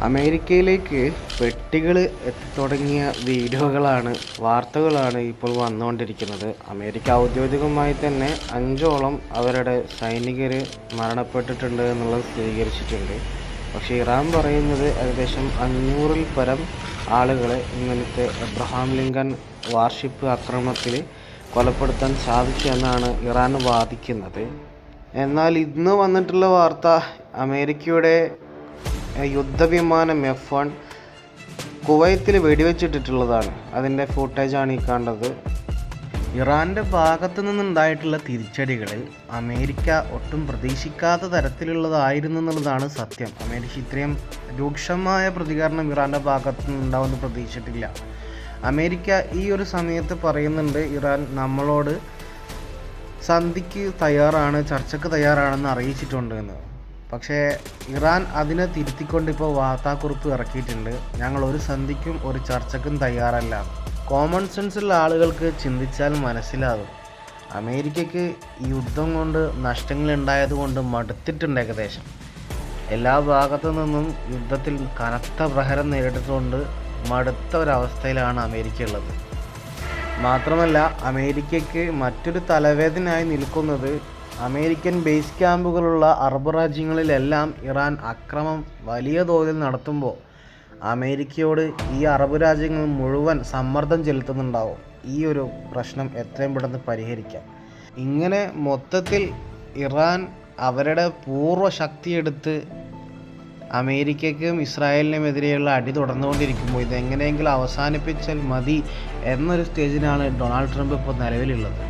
അമേരിക്കയിലേക്ക് പെട്ടികൾ എത്തിത്തുടങ്ങിയ വാർത്തകളാണ് ഇപ്പോൾ വന്നുകൊണ്ടിരിക്കുന്നത്. അമേരിക്ക ഔദ്യോഗികമായി തന്നെ 5ഓളം അവരുടെ സൈനികർ മരണപ്പെട്ടിട്ടുണ്ട് എന്നുള്ളത് സ്ഥിരീകരിച്ചിട്ടുണ്ട്. പക്ഷേ ഇറാൻ പറയുന്നത് ഏകദേശം 500-ൽ പരം ആളുകളെ ഇന്നലത്തെ എബ്രഹാം ലിങ്കൺ വാർഷിപ്പ് ആക്രമണത്തിൽ കൊലപ്പെടുത്താൻ സാധിച്ചു എന്നാണ് ഇറാൻ വാദിക്കുന്നത്. എന്നാൽ ഇന്ന് വന്നിട്ടുള്ള വാർത്ത അമേരിക്കയുടെ യുദ്ധവിമാനം F-1 കുവൈത്തിൽ വെടിവെച്ചിട്ടിട്ടുള്ളതാണ്. അതിൻ്റെ ഫുട്ടേജാണ് ഈ കണ്ടത്. ഇറാൻ്റെ ഭാഗത്തു നിന്നുണ്ടായിട്ടുള്ള തിരിച്ചടികളിൽ അമേരിക്ക ഒട്ടും പ്രതീക്ഷിക്കാത്ത തരത്തിലുള്ളതായിരുന്നു എന്നുള്ളതാണ് സത്യം. അമേരിക്ക ഇത്രയും രൂക്ഷമായ പ്രതികരണം ഇറാൻ്റെ ഭാഗത്തു നിന്നുണ്ടാവുമെന്ന് പ്രതീക്ഷിച്ചിട്ടില്ല. അമേരിക്ക ഈ ഒരു സമയത്ത് പറയുന്നുണ്ട്, ഇറാൻ നമ്മളോട് സന്ധിക്ക് തയ്യാറാണ്, ചർച്ചയ്ക്ക് തയ്യാറാണെന്ന് അറിയിച്ചിട്ടുണ്ട് എന്ന്. പക്ഷേ ഇറാൻ അതിനെ തിരുത്തിക്കൊണ്ട് ഇപ്പോൾ വാർത്താക്കുറിപ്പ് ഇറക്കിയിട്ടുണ്ട്. ഞങ്ങൾ ഒരു സന്ധിക്കും ഒരു ചർച്ചയ്ക്കും തയ്യാറല്ല. കോമൺ സെൻസുള്ള ആളുകൾക്ക് ചിന്തിച്ചാൽ മനസ്സിലാകും, അമേരിക്കയ്ക്ക് ഈ യുദ്ധം കൊണ്ട് നഷ്ടങ്ങൾ ഉണ്ടായതുകൊണ്ട് മടുത്തിട്ടുണ്ട്. ഏകദേശം എല്ലാ ഭാഗത്തു നിന്നും യുദ്ധത്തിൽ കനത്ത പ്രഹരം നേരിട്ടുകൊണ്ട് മടുത്ത ഒരവസ്ഥയിലാണ് അമേരിക്ക ഉള്ളത്. മാത്രമല്ല അമേരിക്കയ്ക്ക് മറ്റൊരു തലവേദനയായി നിൽക്കുന്നത് അമേരിക്കൻ ബേസ് ക്യാമ്പുകളുള്ള അറബ് രാജ്യങ്ങളിലെല്ലാം ഇറാൻ അക്രമം വലിയ തോതിൽ നടത്തുമ്പോൾ അമേരിക്കയോട് ഈ അറബ് രാജ്യങ്ങൾ മുഴുവൻ സമ്മർദ്ദം ചെലുത്തുന്നുണ്ടാവും. ഈ ഒരു പ്രശ്നം എത്രയും പെട്ടെന്ന് പരിഹരിക്കാം. ഇങ്ങനെ മൊത്തത്തിൽ ഇറാൻ അവരുടെ പൂർവ്വ ശക്തിയെടുത്ത് അമേരിക്കയ്ക്കും ഇസ്രായേലിനുമെതിരെയുള്ള അടി തുടർന്നുകൊണ്ടിരിക്കുമ്പോൾ ഇതെങ്ങനെയെങ്കിലും അവസാനിപ്പിച്ചാൽ മതി എന്നൊരു സ്റ്റേജിനാണ് ഡൊണാൾഡ് ട്രംപ് ഇപ്പോൾ നിലവിലുള്ളത്.